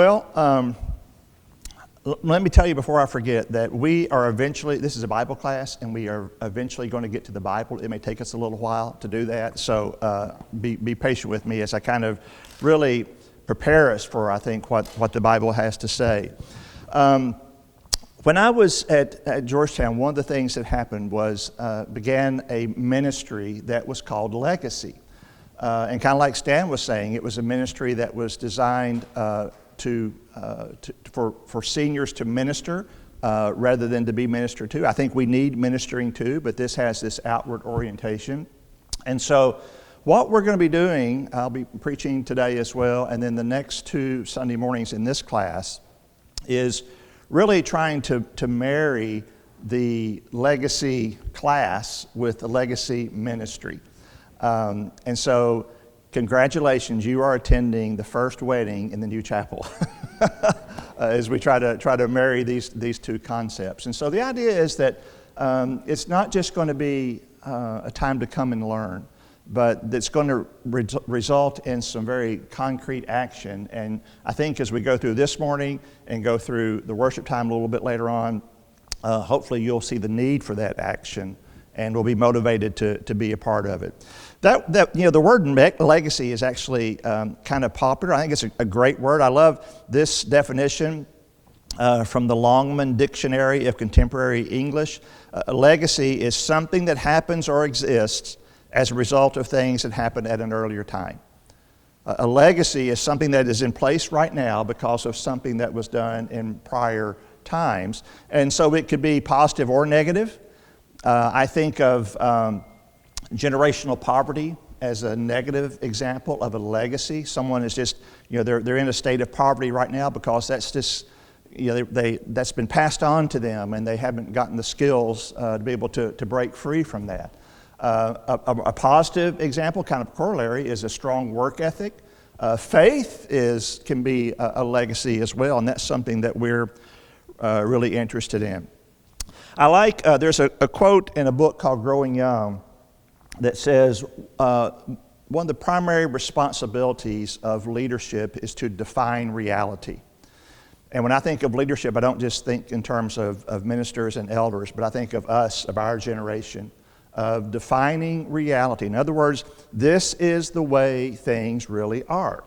Well, let me tell you before I forget that we are eventually, this is a Bible class, and we are eventually going to get to the Bible. It may take us a little while to do that, so be patient with me as I kind of really prepare us for, I think, what the Bible has to say. When I was at Georgetown, one of the things that happened was began a ministry that was called Legacy. And kind of like Stan was saying, it was a ministry that was designed for seniors to minister rather than to be ministered to. I think we need ministering to, but this has this outward orientation. And so what we're going to be doing, I'll be preaching today as well, and then the next 2 Sunday mornings in this class, is really trying to marry the legacy class with the legacy ministry. And so, congratulations, you are attending the first wedding in the new chapel as we try to marry these two concepts. And so the idea is that it's not just going to be a time to come and learn, but it's going to result in some very concrete action. And I think as we go through this morning and go through the worship time a little bit later on, hopefully you'll see the need for that action and will be motivated to be a part of it. The word legacy is actually kind of popular. I think it's a great word. I love this definition from the Longman Dictionary of Contemporary English. A legacy is something that happens or exists as a result of things that happened at an earlier time. A legacy is something that is in place right now because of something that was done in prior times. And so it could be positive or negative. I think of generational poverty as a negative example of a legacy. Someone is just, they're in a state of poverty right now because that's just, that's been passed on to them and they haven't gotten the skills to be able to break free from that. A positive example, kind of corollary, is a strong work ethic. Faith can be a legacy as well, and that's something that we're really interested in. I like, there's a quote in a book called Growing Young that says, one of the primary responsibilities of leadership is to define reality. And when I think of leadership, I don't just think in terms of ministers and elders, but I think of us, of our generation, of defining reality. In other words, this is the way things really are.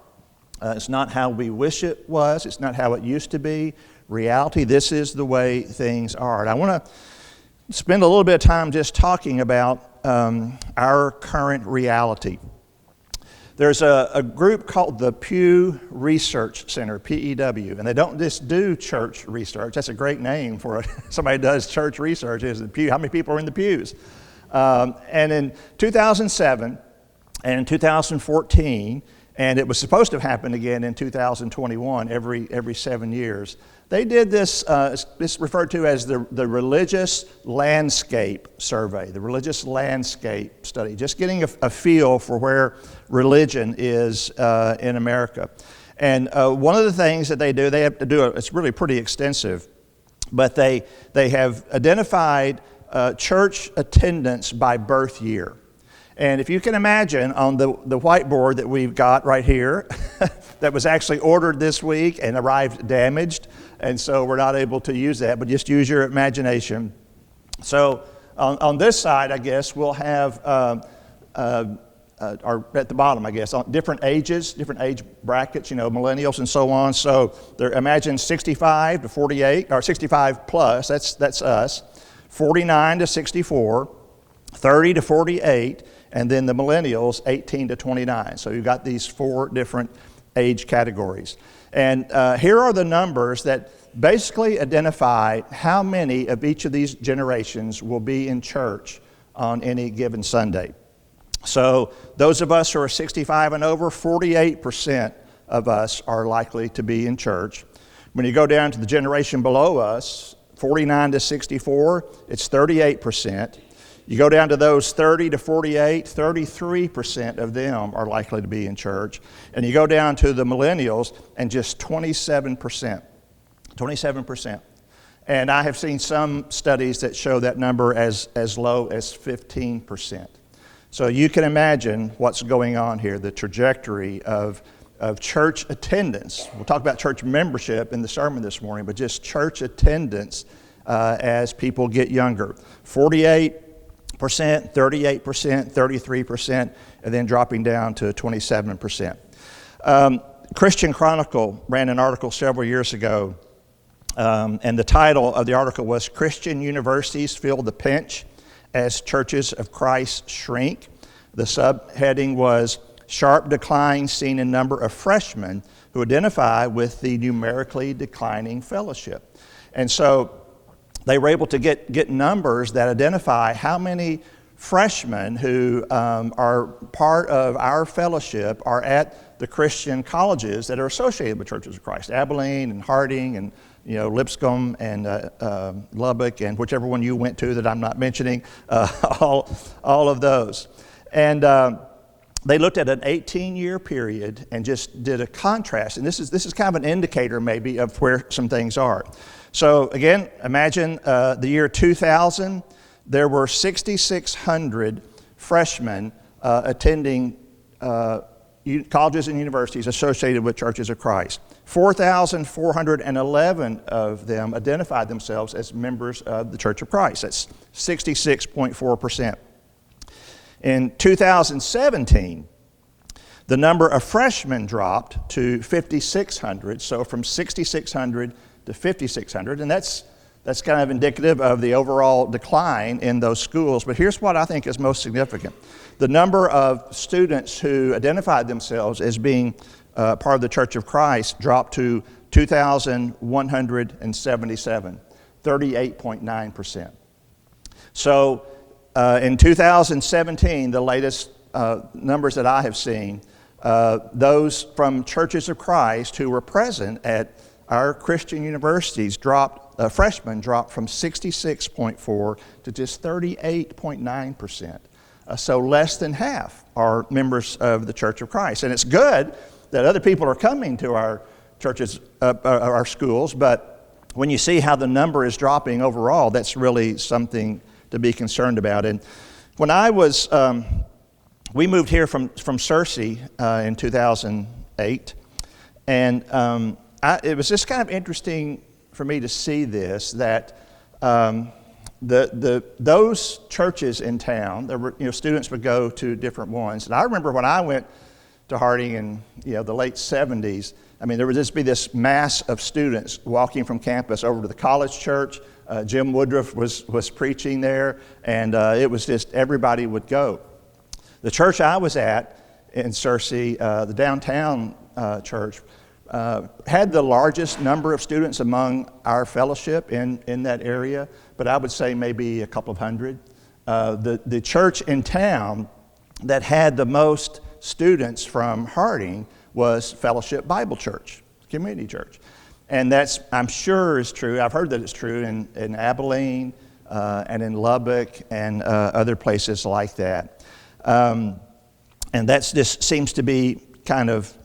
It's not how we wish it was. It's not how it used to be. Reality, this is the way things are. And I want to spend a little bit of time just talking about our current reality. There's a group called the Pew Research Center, PEW, and they don't just do church research. That's a great name for it. Somebody does church research. Is the pew? How many people are in the pews? And in 2007 and in 2014, and it was supposed to happen again in 2021, every 7 years. They did this, it's referred to as the Religious Landscape Survey, the Religious Landscape Study, just getting a feel for where religion is in America. And one of the things that they do, they have to do, it's really pretty extensive, but they have identified church attendance by birth year. And if you can imagine on the whiteboard that we've got right here, that was actually ordered this week and arrived damaged, and so we're not able to use that, but just use your imagination. So on this side, I guess, we'll have, or at the bottom, I guess, on different ages, different age brackets, millennials and so on. So imagine 65 to 48, or 65 plus, that's us, 49 to 64, 30 to 48, and then the millennials, 18 to 29. So you've got these 4 different age categories. And here are the numbers that basically identify how many of each of these generations will be in church on any given Sunday. So those of us who are 65 and over, 48% of us are likely to be in church. When you go down to the generation below us, 49 to 64, it's 38%. You go down to those 30 to 48, 33% of them are likely to be in church. And you go down to the millennials and just 27%. 27%. And I have seen some studies that show that number as low as 15%. So you can imagine what's going on here, the trajectory of of church attendance. We'll talk about church membership in the sermon this morning, but just church attendance as people get younger. 48%, 38%, 33%, and then dropping down to 27%. Christian Chronicle ran an article several years ago, and the title of the article was "Christian Universities Feel the Pinch as Churches of Christ Shrink." The subheading was "Sharp Decline Seen in Number of Freshmen Who Identify with the Numerically Declining Fellowship." And so they were able to get numbers that identify how many freshmen who are part of our fellowship are at the Christian colleges that are associated with Churches of Christ, Abilene and Harding and Lipscomb and Lubbock and whichever one you went to that I'm not mentioning, all of those. And they looked at an 18-year period and just did a contrast. And this is kind of an indicator maybe of where some things are. So again, imagine the year 2000, there were 6,600 freshmen attending colleges and universities associated with Churches of Christ. 4,411 of them identified themselves as members of the Church of Christ. That's 66.4%. In 2017, the number of freshmen dropped to 5,600, so from 6,600 to 5,600, and that's kind of indicative of the overall decline in those schools. But here's what I think is most significant. The number of students who identified themselves as being part of the Church of Christ dropped to 2,177, 38.9%. So in 2017, the latest numbers that I have seen, those from Churches of Christ who were present at our Christian universities freshmen dropped from 66.4 to just 38.9%. So less than half are members of the Church of Christ. And it's good that other people are coming to our churches, our schools, but when you see how the number is dropping overall, that's really something to be concerned about. And when we moved here from Searcy in 2008, and it was just kind of interesting for me to see this, that those churches in town, there were, students would go to different ones. And I remember when I went to Harding in the late 70s, there would just be this mass of students walking from campus over to the college church. Jim Woodruff was preaching there, and it was just everybody would go. The church I was at in Searcy, the downtown church, had the largest number of students among our fellowship in that area, but I would say maybe a couple of hundred. The church in town that had the most students from Harding was Fellowship Bible Church, community church. And that's, I'm sure, is true. I've heard that it's true in Abilene and in Lubbock and other places like that. And that just seems to be kind of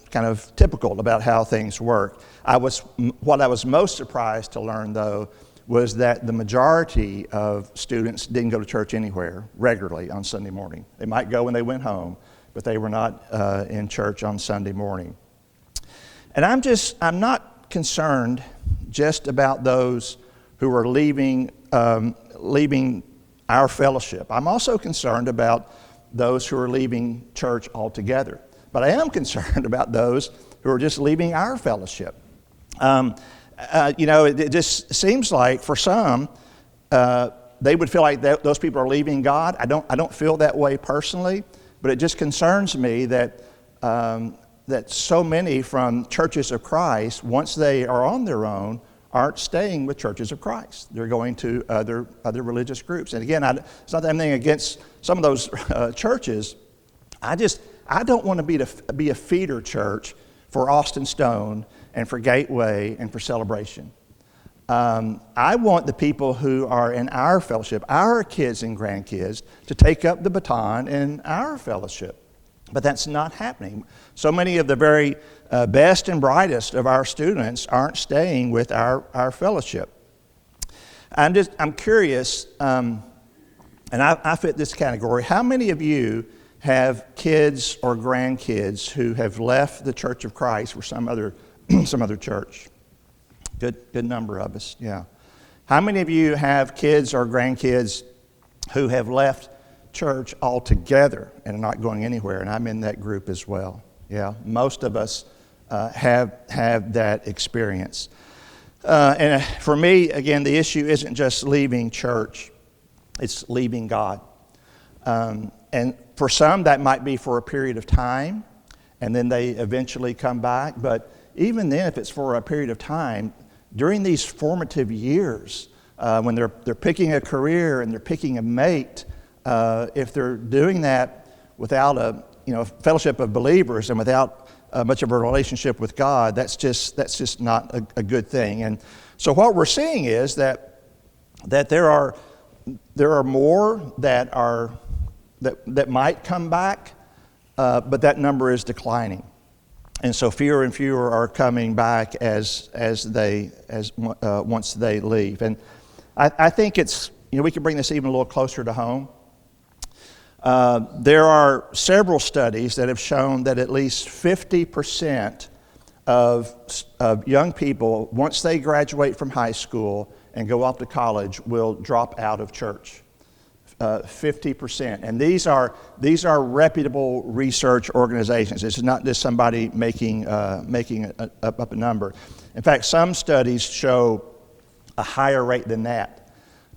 typical about how things work. What I was most surprised to learn, though, was that the majority of students didn't go to church anywhere regularly on Sunday morning. They might go when they went home, but they were not in church on Sunday morning. And I'm not concerned just about those who are leaving our fellowship. I'm also concerned about those who are leaving church altogether. But I am concerned about those who are just leaving our fellowship. It just seems like for some, they would feel like those people are leaving God. I don't feel that way personally, but it just concerns me that so many from Churches of Christ, once they are on their own, aren't staying with Churches of Christ. They're going to other religious groups. And again, it's not anything against some of those churches. I don't want to be a feeder church for Austin Stone and for Gateway and for Celebration. I want the people who are in our fellowship, our kids and grandkids, to take up the baton in our fellowship. But that's not happening. So many of the very best and brightest of our students aren't staying with our fellowship. I'm curious, and I fit this category. How many of you have kids or grandkids who have left the Church of Christ for some other some other church? Good number of us, yeah. How many of you have kids or grandkids who have left church altogether and are not going anywhere? And I'm in that group as well. Yeah, most of us have that experience. And for me, again, the issue isn't just leaving church, it's leaving God. And for some, that might be for a period of time, and then they eventually come back. But even then, if it's for a period of time, during these formative years, when they're picking a career and they're picking a mate, if they're doing that without a fellowship of believers and without much of a relationship with God, that's just not a good thing. And so what we're seeing is that there are more that might come back, but that number is declining. And so fewer and fewer are coming back once they leave. And I think it's, we can bring this even a little closer to home. There are several studies that have shown that at least 50% of young people, once they graduate from high school and go off to college, will drop out of church. 50%. And these are reputable research organizations. This is not just somebody making up a number. In fact, some studies show a higher rate than that.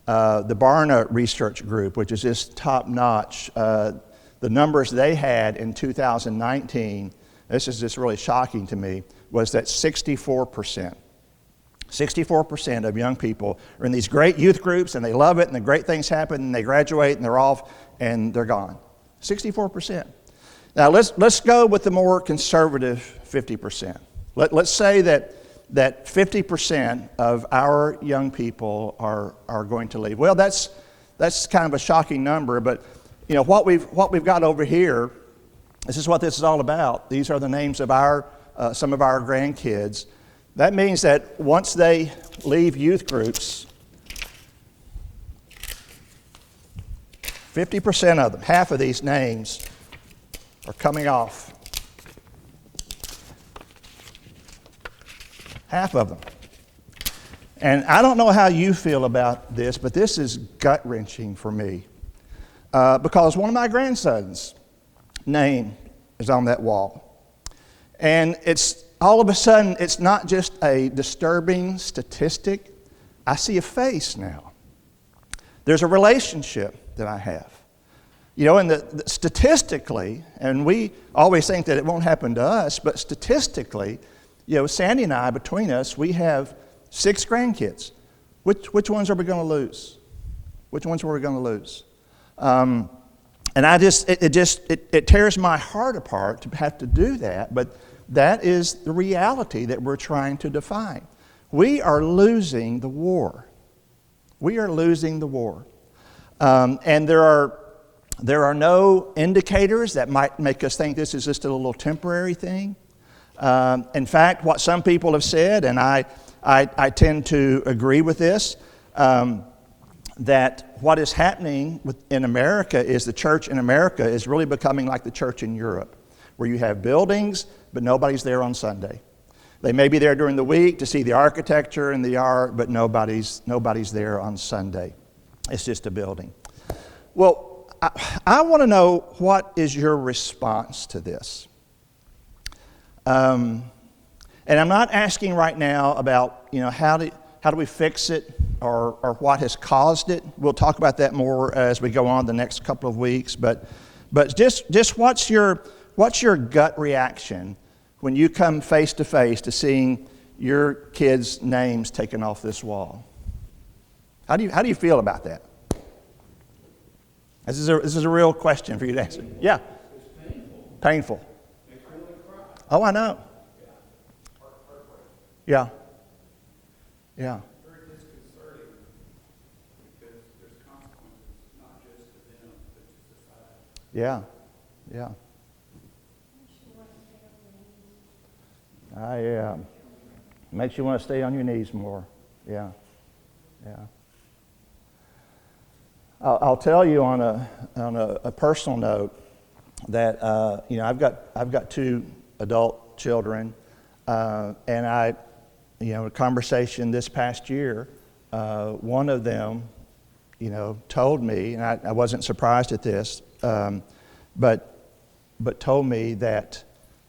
The Barna Research Group, which is just top-notch, the numbers they had in 2019, this is just really shocking to me, was that 64% of young people are in these great youth groups, and they love it, and the great things happen, and they graduate, and they're off, and they're gone. 64%. Now, let's go with the more conservative 50%. Let's say that 50% of our young people are going to leave. Well, that's kind of a shocking number, but what we've got over here, this is what this is all about. These are the names of some of our grandkids. That means that once they leave youth groups, 50% of them, half of these names, are coming off. Half of them. And I don't know how you feel about this, but this is gut-wrenching for me. Because one of my grandsons' name is on that wall. And it's all of a sudden, it's not just a disturbing statistic. I see a face now. There's a relationship that I have. And statistically, and we always think that it won't happen to us, but statistically, Sandy and I, between us, we have 6 grandkids. Which ones are we going to lose? Which ones were we going to lose? And it tears my heart apart to have to do that, but that is the reality that we're trying to define. We are losing the war. We are losing the war. And there are no indicators that might make us think this is just a little temporary thing. In fact, what some people have said, and I tend to agree with this, that what is happening in America is the church in America is really becoming like the church in Europe, where you have buildings, but nobody's there on Sunday. They may be there during the week to see the architecture and the art, but nobody's there on Sunday. It's just a building. Well, I want to know, what is your response to this? And I'm not asking right now about, how do we fix it or what has caused it. We'll talk about that more as we go on the next couple of weeks. But just what's your gut reaction when you come face to face to seeing your kids' names taken off this wall? How do you feel about that? This is a real question for you to answer. Yeah. It's painful. Painful. Makes me really cry. Oh, I know. Yeah. Yeah. Very disconcerting because there's consequences, not just to them, but to society. Yeah. Yeah. Makes you want to stay on your knees more. Yeah. Yeah. I'll tell you on a personal note, that I've got two adult children, and a conversation this past year, one of them, told me, and I wasn't surprised at this, but told me that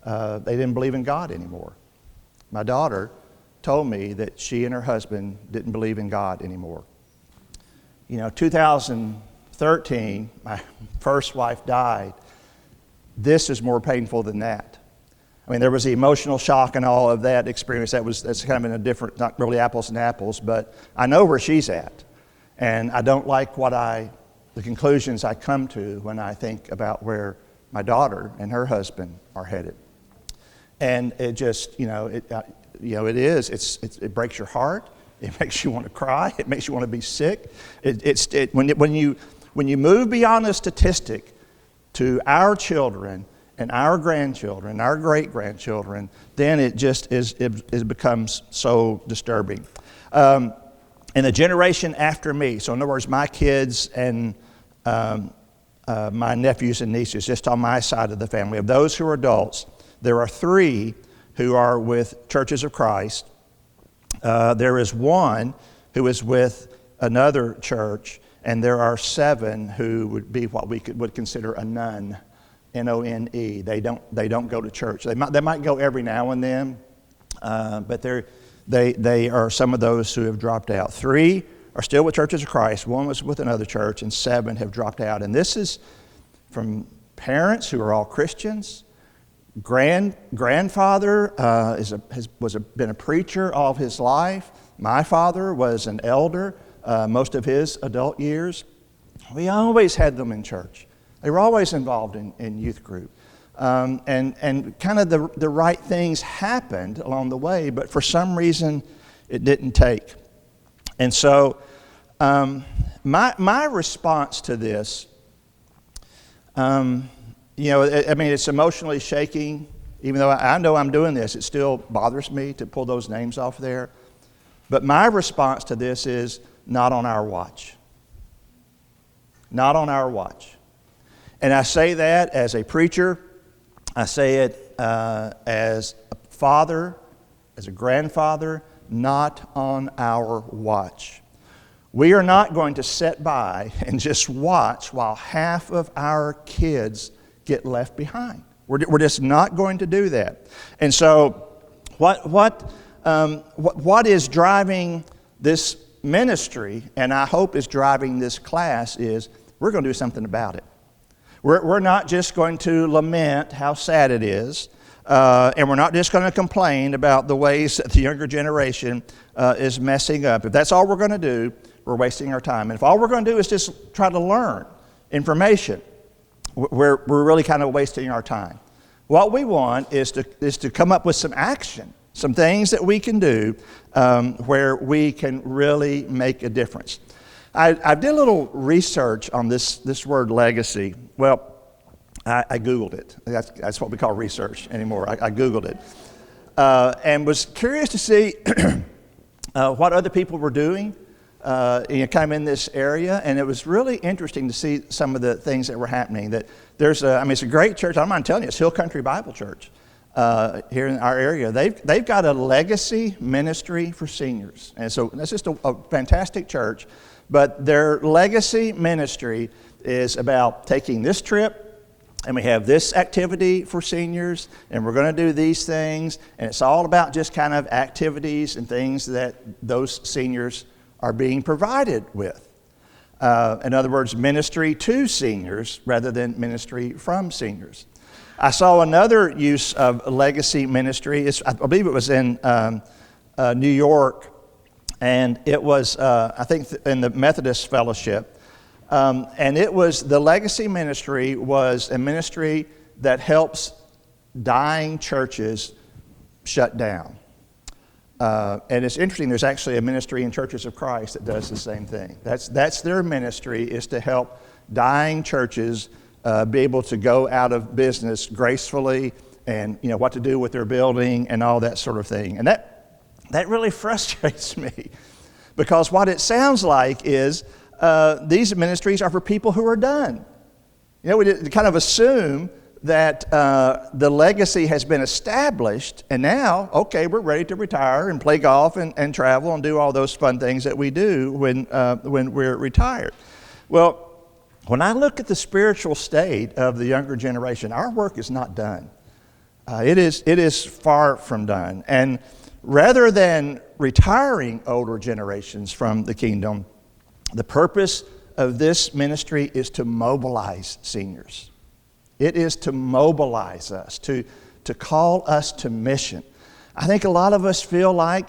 they didn't believe in God anymore. My daughter told me that she and her husband didn't believe in God anymore. 2013, my first wife died. This is more painful than that. I mean, there was the emotional shock and all of that experience. That's kind of in a different, not really apples and apples, but I know where she's at. And I don't like the conclusions I come to when I think about where my daughter and her husband are headed. And it just, it breaks your heart. It makes you want to cry. It makes you want to be sick. When you move beyond the statistic to our children and our grandchildren, our great-grandchildren, then it becomes so disturbing. And the generation after me, so in other words, my kids and my nephews and nieces, just on my side of the family, of those who are adults, there are 3 who are with Churches of Christ. There is 1 who is with another church, and there are 7 who would be what we would consider a none, N-O-N-E. They don't go to church. They might go every now and then, but they are some of those who have dropped out. 3 are still with Churches of Christ. 1 was with another church, and 7 have dropped out. And this is from parents who are all Christians. Grandfather has been a preacher all of his life. My father was an elder most of his adult years. We always had them in church. They were always involved in youth group. And kind of the right things happened along the way, but for some reason it didn't take. And so my response to this, it's emotionally shaking. Even though I know I'm doing this, it still bothers me to pull those names off there. But my response to this is not on our watch. Not on our watch. And I say that as a preacher. I say it as a father, as a grandfather, not on our watch. We are not going to sit by and just watch while half of our kids get left behind. We're just not going to do that. And so what is driving this ministry, and I hope is driving this class, is we're going to do something about it. We're not just going to lament how sad it is, and we're not just going to complain about the ways that the younger generation is messing up. If that's all we're going to do, we're wasting our time. And if all we're going to do is just try to learn information, we're really kind of wasting our time. What we want is to come up with some action, some things that we can do where we can really make a difference. I did a little research on this word legacy. Well, I Googled it. That's what we call research anymore. I Googled it and was curious to see what other people were doing kind of in this area, and it was really interesting to see some of the things that were happening. That it's a great church. I'm not telling you, it's Hill Country Bible Church here in our area. They've got a legacy ministry for seniors, and so that's just a fantastic church. But their legacy ministry is about taking this trip, and we have this activity for seniors, and we're going to do these things, and it's all about just kind of activities and things that those seniors are being provided with. In other words, ministry to seniors rather than ministry from seniors. I saw another use of legacy ministry. I believe it was in New York, and it was, I think, in the Methodist Fellowship. And it was, the legacy ministry was a ministry that helps dying churches shut down. And it's interesting, there's actually a ministry in Churches of Christ that does the same thing. That's their ministry, is to help dying churches be able to go out of business gracefully, and what to do with their building and all that sort of thing. And that really frustrates me, because what it sounds like is these ministries are for people who are done. We kind of assume that the legacy has been established, and now, okay, we're ready to retire and play golf and travel and do all those fun things that we do when we're retired. Well, when I look at the spiritual state of the younger generation, our work is not done. It is far from done. And rather than retiring older generations from the kingdom, the purpose of this ministry is to mobilize seniors. It is to mobilize us, to call us to mission. I think a lot of us feel like,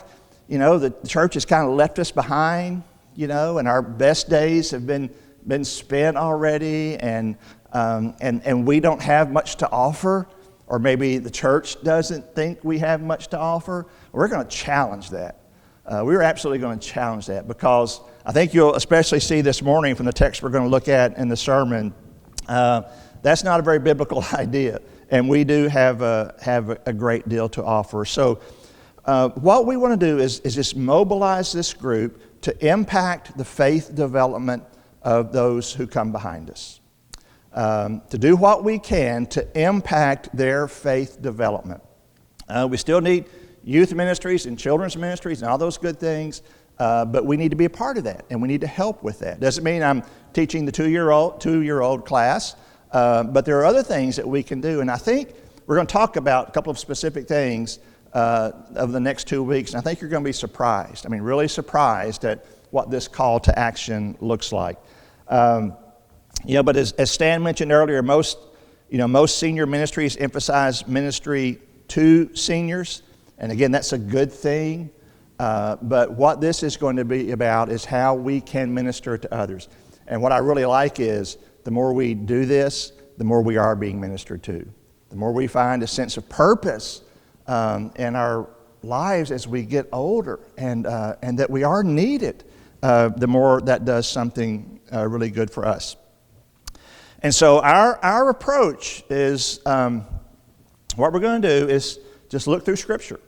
the church has kind of left us behind, and our best days have been spent already, and we don't have much to offer, or maybe the church doesn't think we have much to offer. We're going to challenge that. We're absolutely going to challenge that, because I think you'll especially see this morning from the text we're going to look at in the sermon, that's not a very biblical idea, and we do have a great deal to offer. So what we want to do is just mobilize this group to impact the faith development of those who come behind us, to do what we can to impact their faith development. We still need youth ministries and children's ministries and all those good things, but we need to be a part of that, and we need to help with that. Doesn't mean I'm teaching the two-year-old class, but there are other things that we can do, and I think we're going to talk about a couple of specific things over the next 2 weeks, and I think you're going to be surprised. Really surprised at what this call to action looks like. But as Stan mentioned earlier, most senior ministries emphasize ministry to seniors, and again, that's a good thing. But what this is going to be about is how we can minister to others. And what I really like is the more we do this, the more we are being ministered to. The more we find a sense of purpose in our lives as we get older, and that we are needed, the more that does something really good for us. And so our approach is, what we're going to do is just look through Scripture.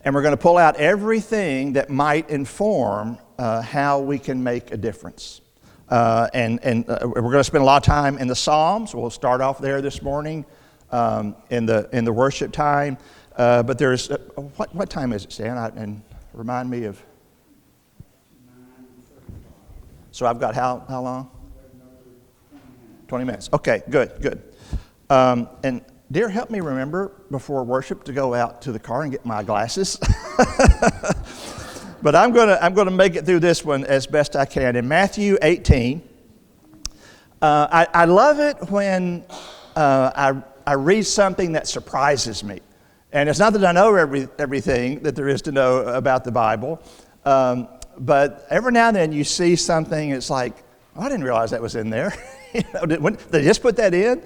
And we're going to pull out everything that might inform how we can make a difference. And we're going to spend a lot of time in the Psalms. We'll start off there this morning in the worship time. But there's, what time is it, Stan? And remind me of. So I've got how long? 20 minutes. Okay, good. And dear, help me remember before worship to go out to the car and get my glasses. But I'm going to make it through this one as best I can. In Matthew 18, I love it when I read something that surprises me. And it's not that I know everything that there is to know about the Bible, but every now and then you see something, it's like, oh, I didn't realize that was in there. Did they just put that in?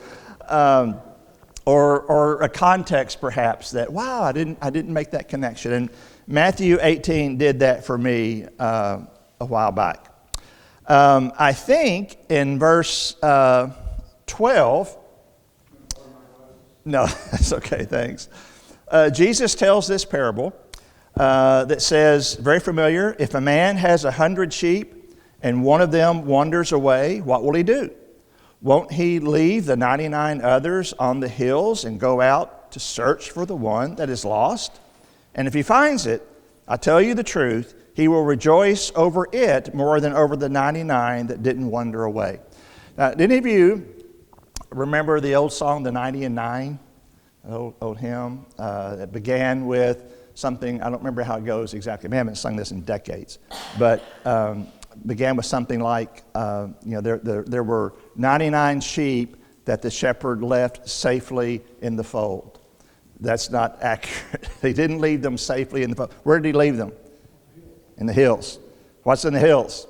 Or a context perhaps that, wow, I didn't make that connection. And Matthew 18 did that for me a while back. I think in verse 12, no, that's okay, thanks. Jesus tells this parable that says, very familiar, if a man has 100 sheep and one of them wanders away, what will he do? Won't he leave the 99 others on the hills and go out to search for the one that is lost? And if he finds it, I tell you the truth, he will rejoice over it more than over the 99 that didn't wander away. Now, did any of you remember the old song, The 90 and 9? Old hymn that began with something, I don't remember how it goes exactly. I haven't sung this in decades. But began with something like, there were 99 sheep that the shepherd left safely in the fold. That's not accurate. He didn't leave them safely in the fold. Where did he leave them? In the hills. What's in the hills?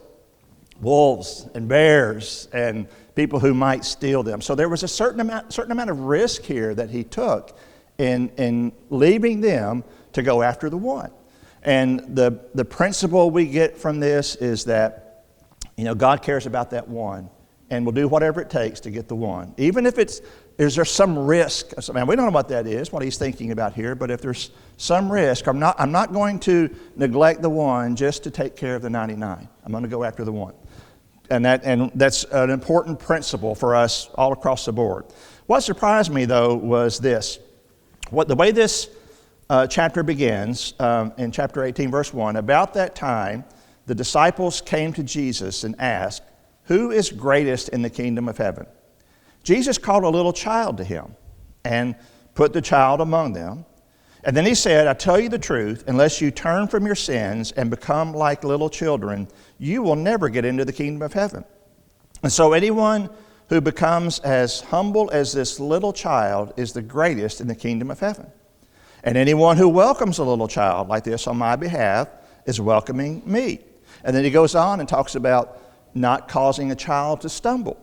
Wolves and bears and people who might steal them. So there was a certain amount of risk here that he took in leaving them to go after the one. And the principle we get from this is that, God cares about that one and will do whatever it takes to get the one. Even if is there some risk? We don't know what that is, what he's thinking about here, but if there's some risk, I'm not going to neglect the one just to take care of the 99. I'm going to go after the one. And that's an important principle for us all across the board. What surprised me, though, was this. The way this chapter begins, in chapter 18, verse 1, about that time, the disciples came to Jesus and asked, "Who is greatest in the kingdom of heaven?" Jesus called a little child to him and put the child among them. And then he said, "I tell you the truth, unless you turn from your sins and become like little children, you will never get into the kingdom of heaven. And so anyone who becomes as humble as this little child is the greatest in the kingdom of heaven. And anyone who welcomes a little child like this on my behalf is welcoming me." And then he goes on and talks about not causing a child to stumble,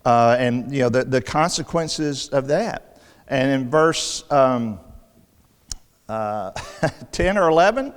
and the consequences of that. And in verse 10 or 11,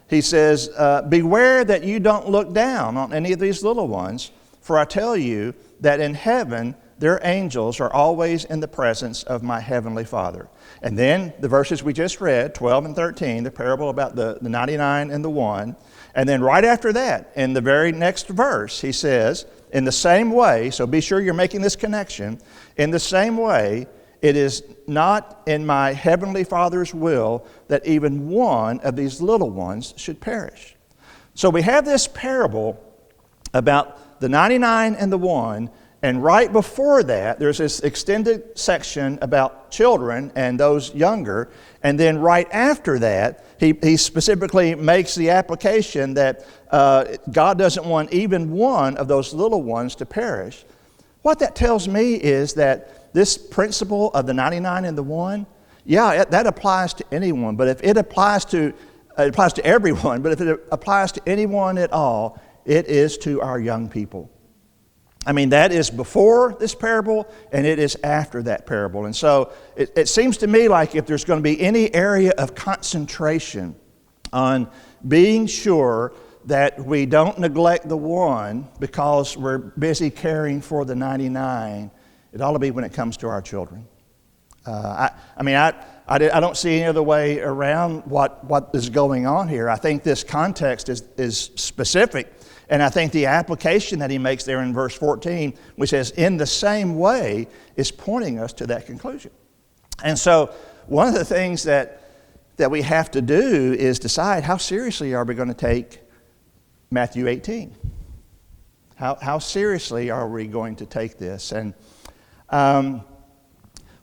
he says, "Beware that you don't look down on any of these little ones, for I tell you that in heaven their angels are always in the presence of my heavenly Father." And then the verses we just read, 12 and 13, the parable about the 99 and the 1. And then right after that, in the very next verse, he says, in the same way, so be sure you're making this connection, in the same way, it is not in my heavenly Father's will that even one of these little ones should perish. So we have this parable about the 99 and the 1, and right before that, there's this extended section about children and those younger, and then right after that, he specifically makes the application that God doesn't want even one of those little ones to perish. What that tells me is that this principle of the 99 and the 1, that applies to anyone, but if it applies to everyone, but if it applies to anyone at all, it is to our young people. I mean, that is before this parable, and it is after that parable. And so it seems to me like if there's going to be any area of concentration on being sure that we don't neglect the 1 because we're busy caring for the 99, it ought to be when it comes to our children. I don't see any other way around what is going on here. I think this context is specific. And I think the application that he makes there in verse 14, which says, "in the same way," is pointing us to that conclusion. And so one of the things that we have to do is decide, how seriously are we going to take Matthew 18? How seriously are we going to take this? And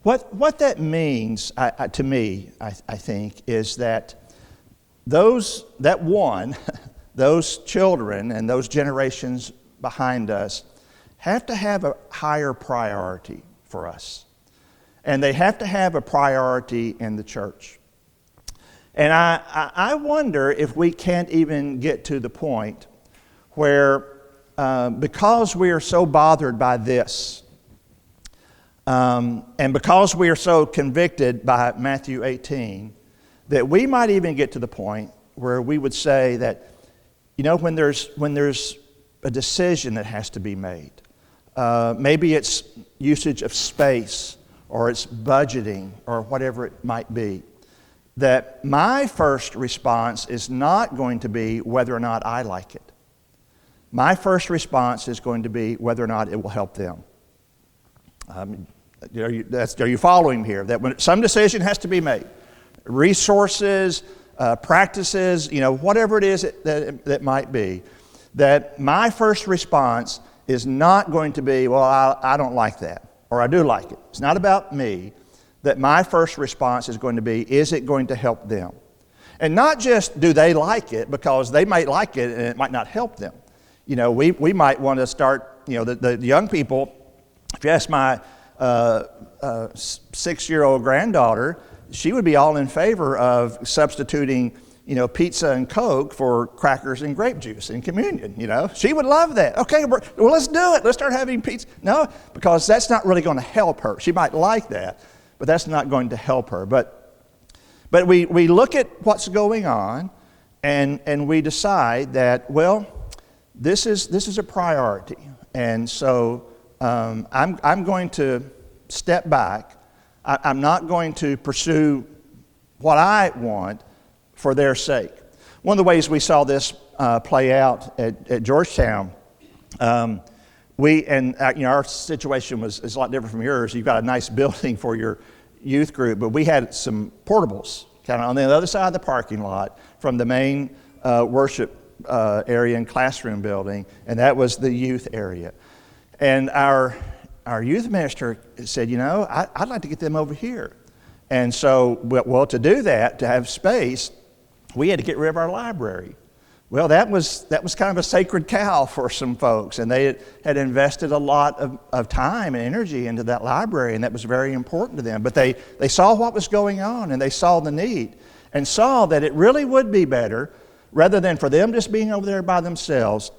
what that means to me, I think, is that that 1... those children and those generations behind us have to have a higher priority for us. And they have to have a priority in the church. And I wonder if we can't even get to the point where, because we are so bothered by this, and because we are so convicted by Matthew 18, that we might even get to the point where we would say that, when there's a decision that has to be made, maybe it's usage of space or it's budgeting or whatever it might be, that my first response is not going to be whether or not I like it. My first response is going to be whether or not it will help them. Are you following here? That when some decision has to be made, resources, practices, whatever it is that might be, that my first response is not going to be, well, I don't like that, or I do like it. It's not about me. That my first response is going to be, is it going to help them? And not just do they like it, because they might like it and it might not help them. We might want to start, the young people, if you ask my 6-year-old granddaughter, she would be all in favor of substituting, pizza and Coke for crackers and grape juice in communion, She would love that. Okay, well, let's do it. Let's start having pizza. No, because that's not really going to help her. She might like that, but that's not going to help her. But we look at what's going on, and we decide that, well, this is a priority. And so I'm going to step back. I'm not going to pursue what I want for their sake. One of the ways we saw this play out at Georgetown, our situation is a lot different from yours. You've got a nice building for your youth group, but we had some portables kind of on the other side of the parking lot from the main worship area and classroom building, and that was the youth area. And our youth minister said, I'd like to get them over here. And so, well, to do that, to have space, we had to get rid of our library. Well, that was kind of a sacred cow for some folks, and they had invested a lot of time and energy into that library, and that was very important to them. But they saw what was going on, and they saw the need, and saw that it really would be better, rather than for them just being over there by themselves,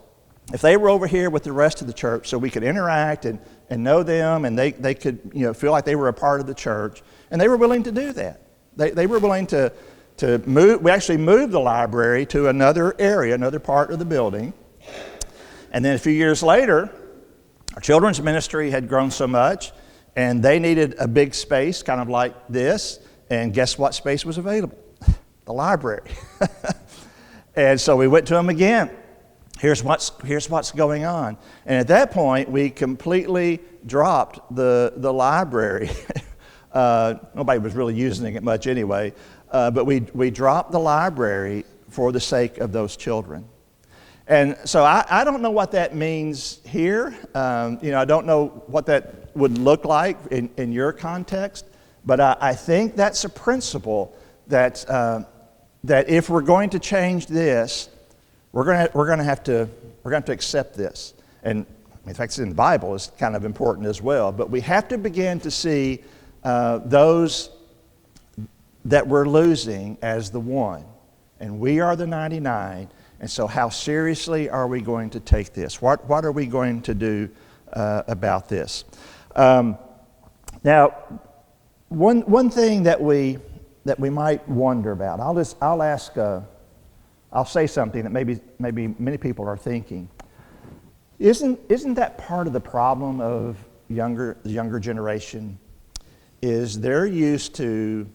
if they were over here with the rest of the church, so we could interact and know them, and they could feel like they were a part of the church, and they were willing to do that. They were willing to move. We actually moved the library to another area, another part of the building. And then a few years later, our children's ministry had grown so much, and they needed a big space, kind of like this. And guess what space was available? The library. And so we went to them again. Here's what's going on. And at that point, we completely dropped the library. Nobody was really using it much anyway. But we dropped the library for the sake of those children. And so I don't know what that means here. I don't know what that would look like in your context. But I think that's a principle that if we're going to change this, we're going to have to accept this. And in fact, it's in the Bible is kind of important as well. But we have to begin to see those that we're losing as the one, and we are the 99. And so how seriously are we going to take this? What are we going to do about this? Now, one thing that we might wonder about, I'll say something that maybe many people are thinking. Isn't that part of the problem of the younger generation? Is they're used to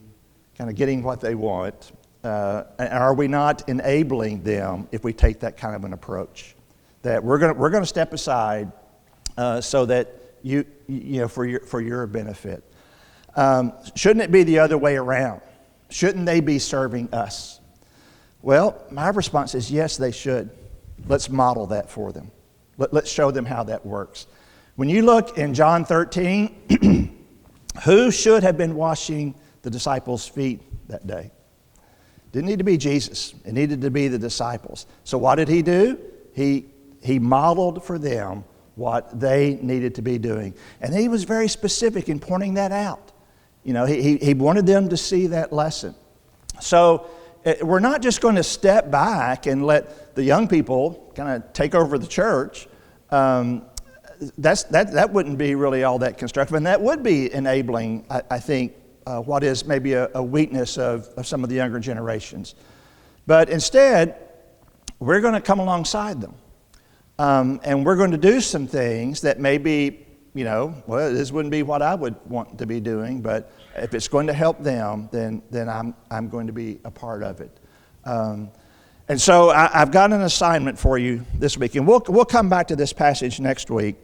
kind of getting what they want. And are we not enabling them if we take that kind of an approach? That we're going to step aside so that for your benefit. Shouldn't it be the other way around? Shouldn't they be serving us? Well, my response is yes, they should. Let's model that for them. Let's show them how that works. When you look in John 13, who should have been washing the disciples' feet that day? Didn't need to be Jesus. It needed to be the disciples. So what did he do? He modeled for them what they needed to be doing. And he was very specific in pointing that out. He wanted them to see that lesson. So we're not just going to step back and let the young people kind of take over the church. That wouldn't be really all that constructive, and that would be enabling, I think, what is maybe a weakness of some of the younger generations. But instead, we're going to come alongside them, and we're going to do some things that maybe, this wouldn't be what I would want to be doing, but if it's going to help them, then I'm going to be a part of it. And so I've got an assignment for you this week, and we'll come back to this passage next week.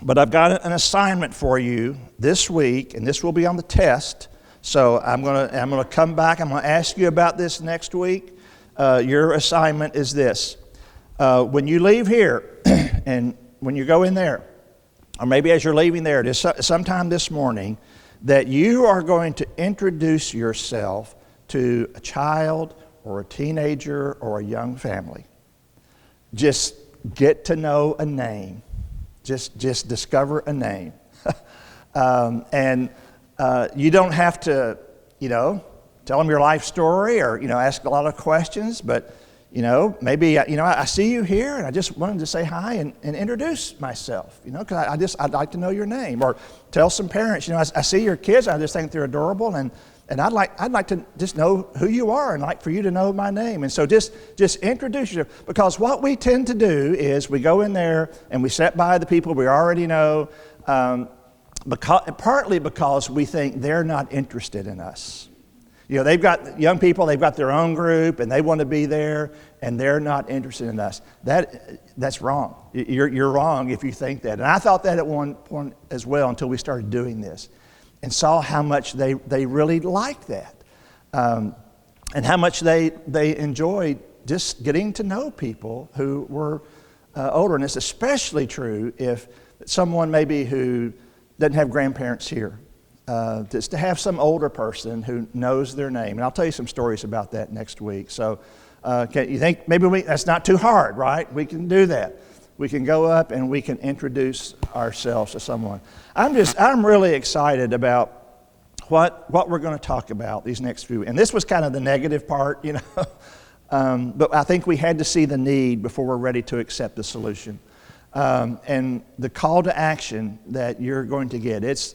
But I've got an assignment for you this week, and this will be on the test. So I'm gonna come back. I'm gonna ask you about this next week. Your assignment is this: when you leave here, and when you go in there, or maybe as you're leaving there, just sometime this morning, that you are going to introduce yourself to a child or a teenager or a young family. Just get to know a name. Just discover a name. And you don't have to, tell them your life story or, ask a lot of questions, but, maybe, I see you here and I just wanted to say hi and introduce myself, because I'd like to know your name. Or tell some parents, I see your kids, I just think they're adorable, and I'd like to just know who you are and like for you to know my name. And so just introduce yourself, because what we tend to do is we go in there and we sit by the people we already know, partly because we think they're not interested in us. You know, they've got young people, they've got their own group, and they want to be there, and they're not interested in us. That's wrong. You're wrong if you think that. And I thought that at one point as well until we started doing this and saw how much they really liked that, and how much they enjoyed just getting to know people who were older. And it's especially true if someone maybe who doesn't have grandparents here. Just to have some older person who knows their name. And I'll tell you some stories about that next week. So you think maybe that's not too hard, right? We can do that. We can go up and we can introduce ourselves to someone. I'm really excited about what we're going to talk about these next few. And this was kind of the negative part, you know. But I think we had to see the need before we're ready to accept the solution. And the call to action that you're going to get, it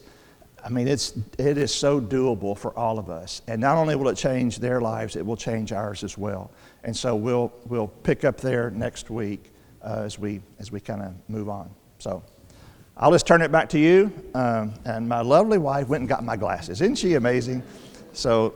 is so doable for all of us. And not only will it change their lives, it will change ours as well. And so we'll pick up there next week as we kind of move on. So I'll just turn it back to you. And my lovely wife went and got my glasses. Isn't she amazing? So